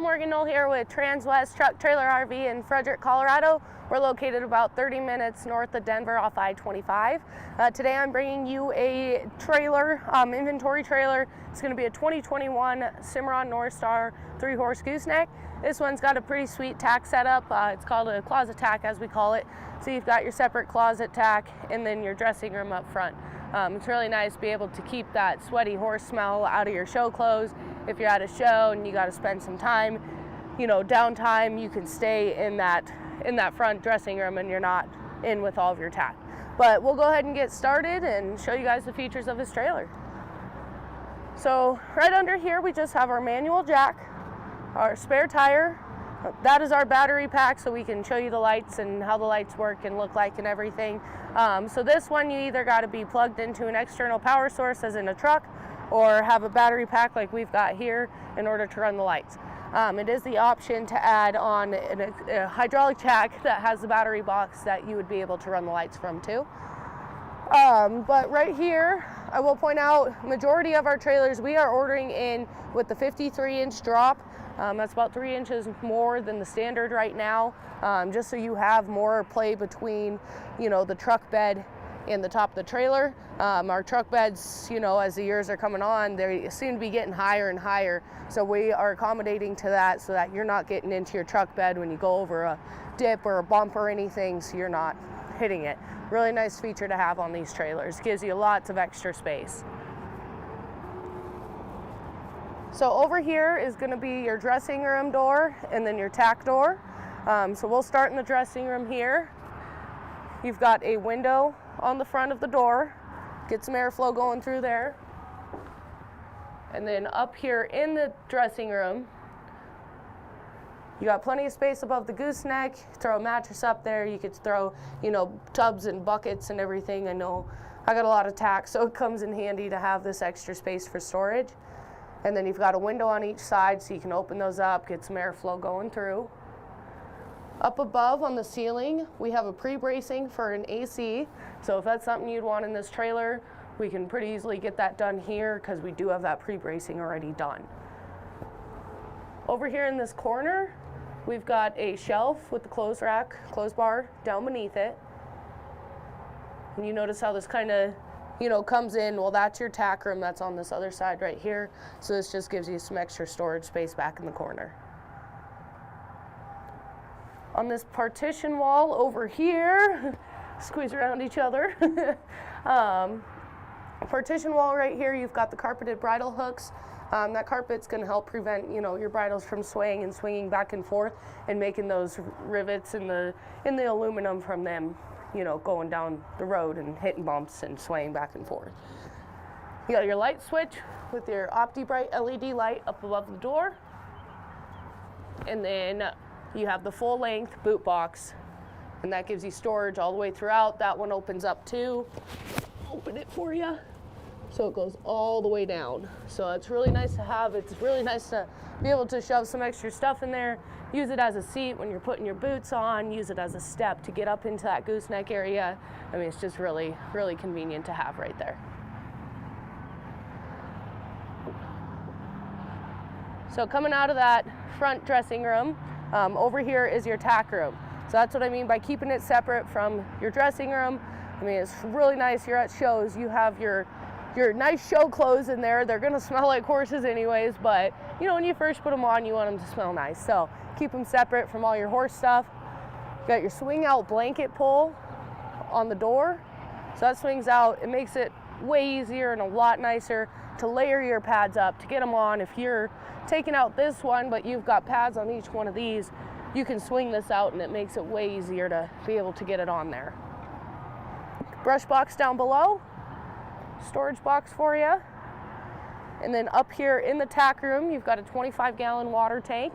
Morgan Knoll here with Transwest Truck Trailer RV in Frederick, Colorado. We're located about 30 minutes north of Denver off I-25. Today I'm bringing you a trailer, inventory trailer. It's going to be a 2021 Cimarron Norstar 3-horse gooseneck. This one's got a pretty sweet tack setup. It's called a closet tack, as we call it. So you've got your separate closet tack and then your dressing room up front. It's really nice to be able to keep that sweaty horse smell out of your show clothes. If you're at a show and you got to spend some time, downtime, you can stay in that front dressing room and you're not in with all of your tack. But we'll go ahead and get started and show you guys the features of this trailer. So right under here we just have our manual jack, our spare tire. That is our battery pack, so we can show you the lights and how the lights work and look like and everything. So this one, you either got to be plugged into an external power source as in a truck, or have a battery pack like we've got here in order to run the lights. It is the option to add on a hydraulic jack that has the battery box that you would be able to run the lights from too. But right here, I will point out, majority of our trailers we are ordering in with the 53-inch drop. That's about 3 inches more than the standard right now, just so you have more play between, the truck bed and the top of the trailer. Our truck beds, as the years are coming on, they seem to be getting higher and higher. So we are accommodating to that so that you're not getting into your truck bed when you go over a dip or a bump or anything, so you're not hitting it. Really nice feature to have on these trailers. Gives you lots of extra space. So over here is going to be your dressing room door and then your tack door. So we'll start in the dressing room here. You've got a window on the front of the door. Get some airflow going through there. And then up here in the dressing room, you got plenty of space above the gooseneck. Throw a mattress up there. You could throw, tubs and buckets and everything. I know I got a lot of tack, so it comes in handy to have this extra space for storage. And then you've got a window on each side so you can open those up, get some airflow going through. Up above on the ceiling, we have a pre-bracing for an AC. So if that's something you'd want in this trailer, we can pretty easily get that done here because we do have that pre-bracing already done. Over here in this corner, we've got a shelf with the clothes rack, clothes bar down beneath it. And you notice how this kind of comes in. Well, that's your tack room that's on this other side right here. So this just gives you some extra storage space back in the corner. On this partition wall over here, squeeze around each other. Partition wall right here, you've got the carpeted bridle hooks. That carpet's going to help prevent, your bridles from swaying and swinging back and forth and making those rivets in the aluminum from them, going down the road and hitting bumps and swaying back and forth. You got your light switch with your OptiBrite LED light up above the door. And then you have the full length boot box, and that gives you storage all the way throughout. That one opens up too. Open it for you. So it goes all the way down. So it's really nice to have. It's really nice to be able to shove some extra stuff in there. Use it as a seat when you're putting your boots on. Use it as a step to get up into that gooseneck area. I mean, it's just really, really convenient to have right there. So coming out of that front dressing room, over here is your tack room. So that's what I mean by keeping it separate from your dressing room. I mean, it's really nice. You're at shows, you have your nice show clothes in there. They're gonna smell like horses anyways, but when you first put them on, you want them to smell nice. So keep them separate from all your horse stuff. You got your swing out blanket pull on the door. So that swings out. It makes it way easier and a lot nicer to layer your pads up, to get them on. If you're taking out this one, but you've got pads on each one of these, you can swing this out and it makes it way easier to be able to get it on there. Brush box down below. Storage box for you. And then up here in the tack room, you've got a 25-gallon water tank.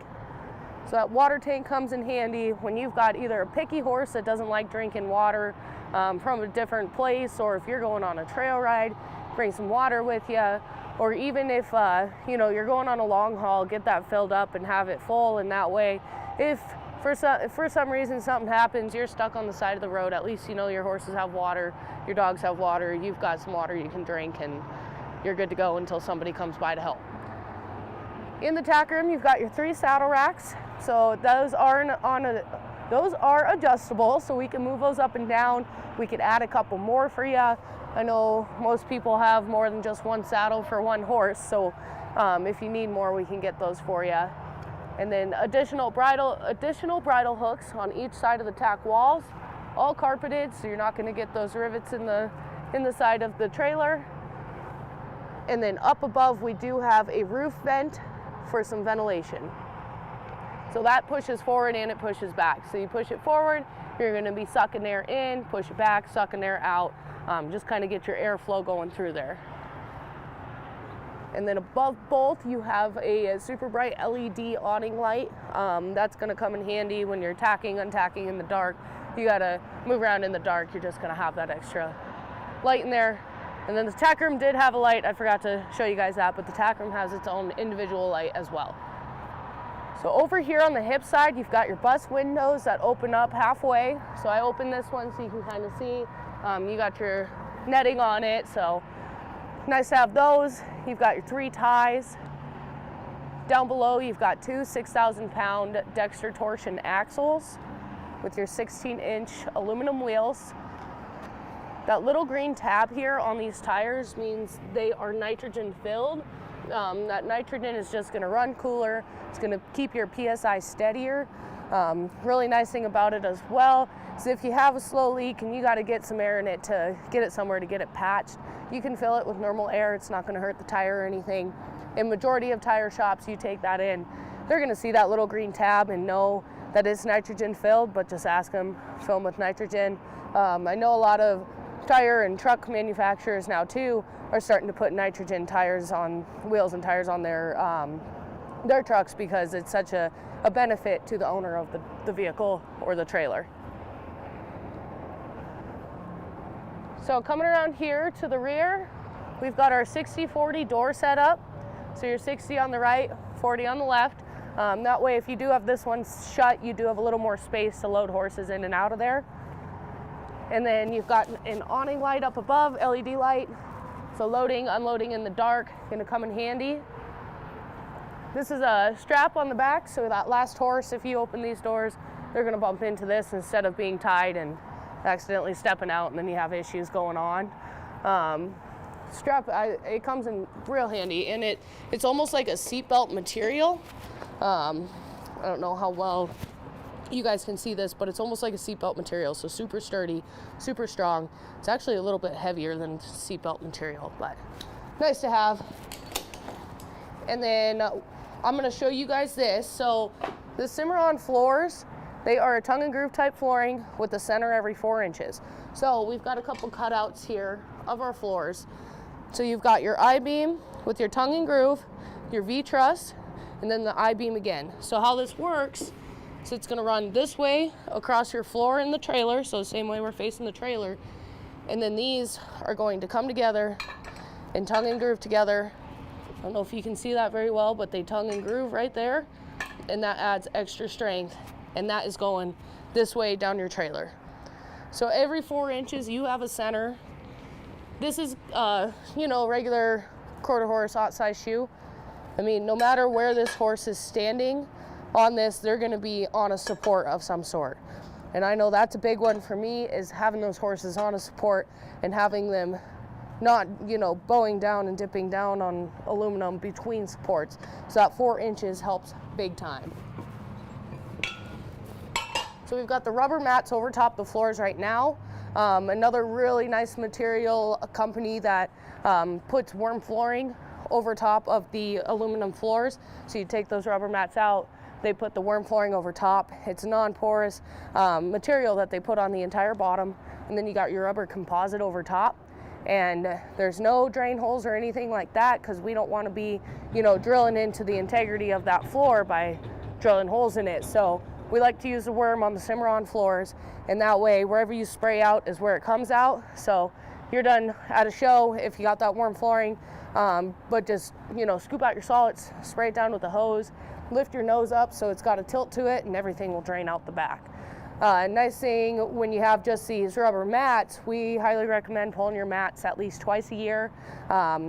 So that water tank comes in handy when you've got either a picky horse that doesn't like drinking water from a different place, or if you're going on a trail ride, bring some water with you. Or even if you're going on a long haul, get that filled up and have it full. And that way, if for some reason something happens, you're stuck on the side of the road, at least your horses have water, your dogs have water, you've got some water you can drink, and you're good to go until somebody comes by to help. In the tack room, you've got your 3 saddle racks. So those are adjustable, so we can move those up and down. We could add a couple more for you. I know most people have more than just 1 saddle for 1 horse, so if you need more, we can get those for you. And then additional bridle hooks on each side of the tack walls, all carpeted, so you're not going to get those rivets in the side of the trailer. And then up above, we do have a roof vent for some ventilation. So that pushes forward and it pushes back. So you push it forward, you're going to be sucking air in, push it back, sucking air out. Just kind of get your airflow going through there. And then above both, you have a super bright LED awning light. That's going to come in handy when you're tacking, untacking in the dark. You got to move around in the dark, you're just going to have that extra light in there. And then the tack room did have a light. I forgot to show you guys that, but the tack room has its own individual light as well. So over here on the hip side, you've got your bus windows that open up halfway. So I open this one so you can kind of see. You got your netting on it, so nice to have those. You've got your 3 ties. Down below, you've got 2 6,000-pound Dexter torsion axles with your 16-inch aluminum wheels. That little green tab here on these tires means they are nitrogen filled. That nitrogen is just going to run cooler. It's going to keep your PSI steadier. Really nice thing about it as well is if you have a slow leak and you got to get some air in it to get it somewhere to get it patched, you can fill it with normal air. It's not going to hurt the tire or anything. In majority of tire shops, you take that in, they're going to see that little green tab and know that it's nitrogen filled, but just ask them, fill them with nitrogen. I know a lot of tire and truck manufacturers now too are starting to put nitrogen tires on wheels and tires on their trucks because it's such a benefit to the owner of the vehicle or the trailer. So coming around here to the rear, we've got our 60-40 door setup. So you're 60 on the right, 40 on the left. That way if you do have this one shut, you do have a little more space to load horses in and out of there. And then you've got an awning light up above, LED light. So loading, unloading in the dark, gonna come in handy. This is a strap on the back, so that last horse, if you open these doors, they're gonna bump into this instead of being tied and accidentally stepping out and then you have issues going on. Strap, it comes in real handy, and it's almost like a seatbelt material. I don't know how well you guys can see this, but it's almost like a seatbelt material, so super sturdy, super strong. It's actually a little bit heavier than seatbelt material, but nice to have. And then I'm going to show you guys this. So the Cimarron floors, they are a tongue and groove type flooring with the center every 4 inches. So we've got a couple cutouts here of our floors. So you've got your I-beam with your tongue and groove, your V-truss, and then the I-beam again. So how this works, so it's going to run this way across your floor in the trailer, so the same way we're facing the trailer. And then these are going to come together and tongue and groove together. I don't know if you can see that very well, but they tongue and groove right there. And that adds extra strength. And that is going this way down your trailer. So every 4 inches you have a center. This is, regular quarter horse outside shoe. I mean, no matter where this horse is standing on this, they're going to be on a support of some sort. And I know that's a big one for me, is having those horses on a support and having them not, bowing down and dipping down on aluminum between supports. So that 4 inches helps big time. So we've got the rubber mats over top the floors right now. Another really nice material, a company that puts worm flooring over top of the aluminum floors. So you take those rubber mats out, they put the worm flooring over top. It's non-porous material that they put on the entire bottom, and then you got your rubber composite over top. And there's no drain holes or anything like that, because we don't want to be, drilling into the integrity of that floor by drilling holes in it. So we like to use the worm on the Cimarron floors, and that way wherever you spray out is where it comes out. So you're done at a show if you got that worm flooring, but just scoop out your solids, spray it down with a hose, lift your nose up so it's got a tilt to it, and everything will drain out the back. Nice thing when you have just these rubber mats, we highly recommend pulling your mats at least twice a year.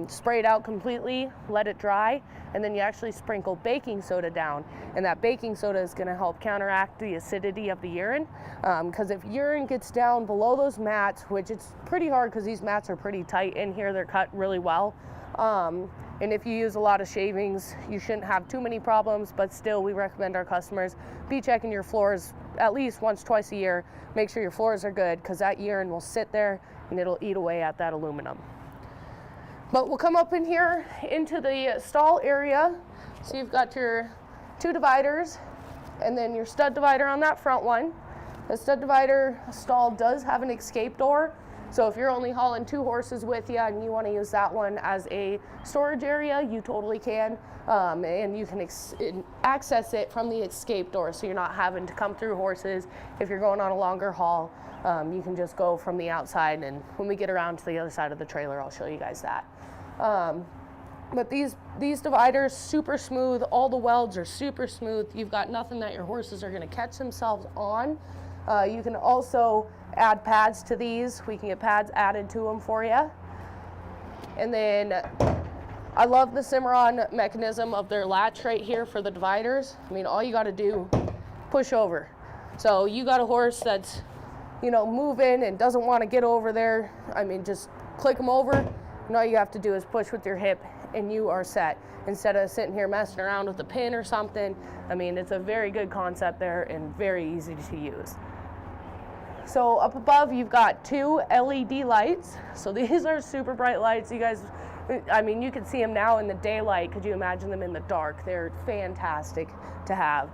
Spray it out completely, let it dry, and then you actually sprinkle baking soda down. And that baking soda is going to help counteract the acidity of the urine. Because if urine gets down below those mats, which it's pretty hard because these mats are pretty tight in here, they're cut really well. And if you use a lot of shavings, you shouldn't have too many problems, but still we recommend our customers be checking your floors at least once, twice a year. Make sure your floors are good because that urine will sit there and it'll eat away at that aluminum. But we'll come up in here into the stall area. So you've got your 2 dividers and then your stud divider on that front one. The stud divider stall does have an escape door. So if you're only hauling 2 horses with you and you want to use that one as a storage area, you totally can. And you can access it from the escape door, so you're not having to come through horses. If you're going on a longer haul, you can just go from the outside, and when we get around to the other side of the trailer, I'll show you guys that. But these dividers, super smooth. All the welds are super smooth. You've got nothing that your horses are going to catch themselves on. You can also add pads to these. We can get pads added to them for you. And then I love the Cimarron mechanism of their latch right here for the dividers. I mean, all you got to do, push over. So you got a horse that's, you know, moving and doesn't want to get over there. I mean, just click them over, and all you have to do is push with your hip and you are set. Instead of sitting here messing around with a pin or something. I mean, it's a very good concept there and very easy to use. So up above, you've got 2 LED lights. So these are super bright lights. You guys, I mean, you can see them now in the daylight. Could you imagine them in the dark? They're fantastic to have.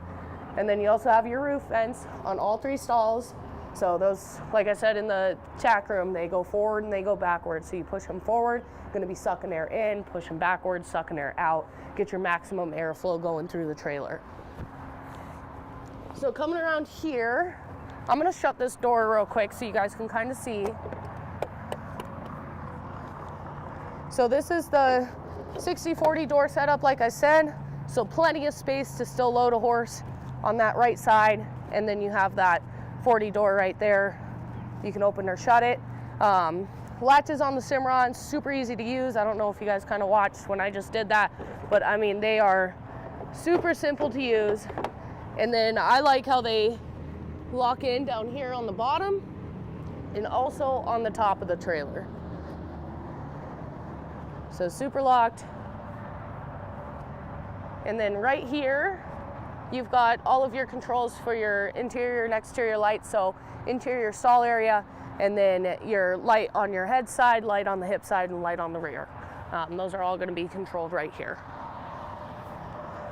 And then you also have your roof vents on all 3 stalls. So those, like I said in the tack room, they go forward and they go backwards. So you push them forward, going to be sucking air in, push them backwards, sucking air out. Get your maximum airflow going through the trailer. So coming around here, I'm going to shut this door real quick so you guys can kind of see. So this is the 60/40 door setup, like I said. So plenty of space to still load a horse on that right side. And then you have that 40 door right there. You can open or shut it. Latches on the Cimarron, super easy to use. I don't know if you guys kind of watched when I just did that, but I mean, they are super simple to use. And then I like how they lock in down here on the bottom and also on the top of the trailer. So super locked. And then right here, you've got all of your controls for your interior and exterior lights. So interior stall area, and then your light on your head side, light on the hip side, and light on the rear. Those are all going to be controlled right here.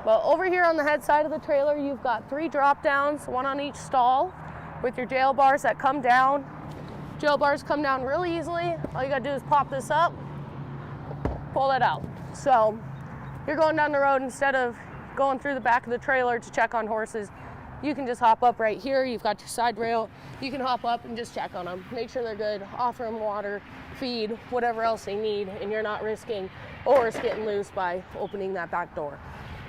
Well, over here on the head side of the trailer, you've got 3 drop downs, 1 on each stall, with your jail bars that come down. Jail bars come down really easily. All you gotta do is pop this up, pull it out. So you're going down the road, instead of going through the back of the trailer to check on horses, you can just hop up right here. You've got your side rail. You can hop up and just check on them, make sure they're good, offer them water, feed, whatever else they need, and you're not risking a horse getting loose by opening that back door.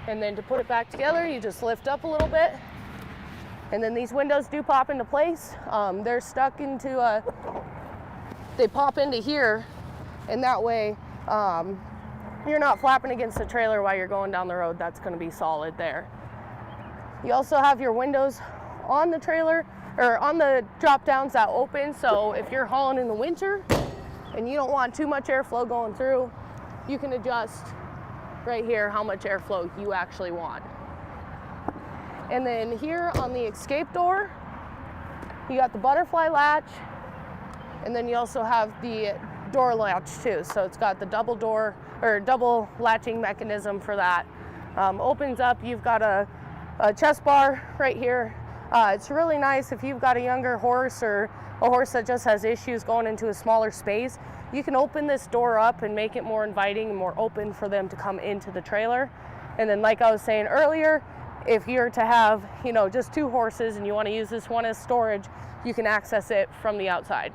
And then to put it back together, you just lift up a little bit, and then these windows do pop into place. They're stuck into they pop into here, and that way you're not flapping against the trailer while you're going down the road. That's going to be solid there. You also have your windows on the trailer, or on the drop downs that open. So if you're hauling in the winter and you don't want too much airflow going through, you can adjust right here how much airflow you actually want. And then here on the escape door, you got the butterfly latch, and then you also have the door latch too. So it's got the double door, or double latching mechanism for that. Opens up, you've got a chest bar right here. It's really nice if you've got a younger horse or a horse that just has issues going into a smaller space. You can open this door up and make it more inviting and more open for them to come into the trailer. And then, like I was saying earlier, if you're to have, you know, just 2 horses and you want to use this one as storage, you can access it from the outside.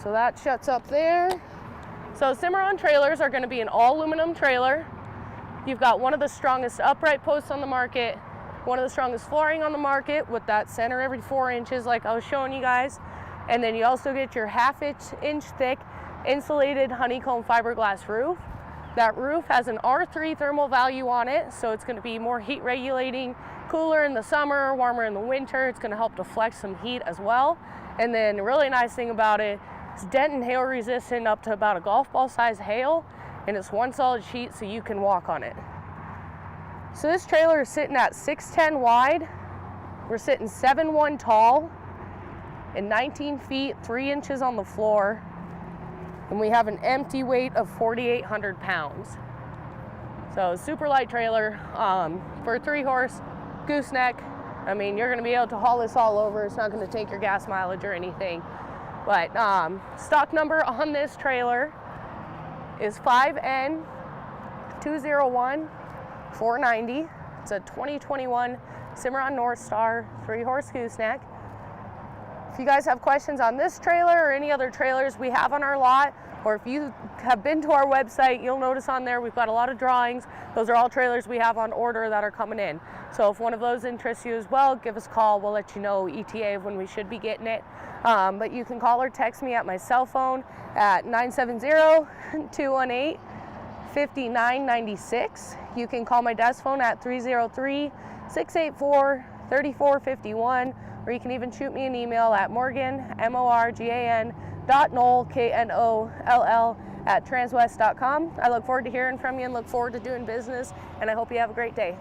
So that shuts up there. So Cimarron trailers are going to be an all aluminum trailer. You've got one of the strongest upright posts on the market, one of the strongest flooring on the market with that center every 4 inches like I was showing you guys. And then you also get your 1/2 inch thick insulated honeycomb fiberglass roof. That roof has an R3 thermal value on it, so it's going to be more heat regulating, cooler in the summer, warmer in the winter. It's going to help deflect some heat as well. And then the really nice thing about it is dent and hail resistant up to about a golf ball size hail, and it's one solid sheet so you can walk on it. So this trailer is sitting at 6'10" wide. We're sitting 7'1" tall and 19 feet 3 inches on the floor. And we have an empty weight of 4,800 pounds. So super light trailer for a 3-horse gooseneck. I mean, you're gonna be able to haul this all over. It's not gonna take your gas mileage or anything. But stock number on this trailer is 5N201490. It's a 2021 Cimarron Norstar 3-horse gooseneck. If you guys have questions on this trailer or any other trailers we have on our lot, or if you have been to our website, you'll notice on there we've got a lot of drawings. Those are all trailers we have on order that are coming in. So if one of those interests you as well, give us a call. We'll let you know ETA of when we should be getting it. But you can call or text me at my cell phone at 970-218-5996. You can call my desk phone at 303-684-3451. Or you can even shoot me an email at morgan.knoll@transwest.com. I look forward to hearing from you and look forward to doing business, and I hope you have a great day.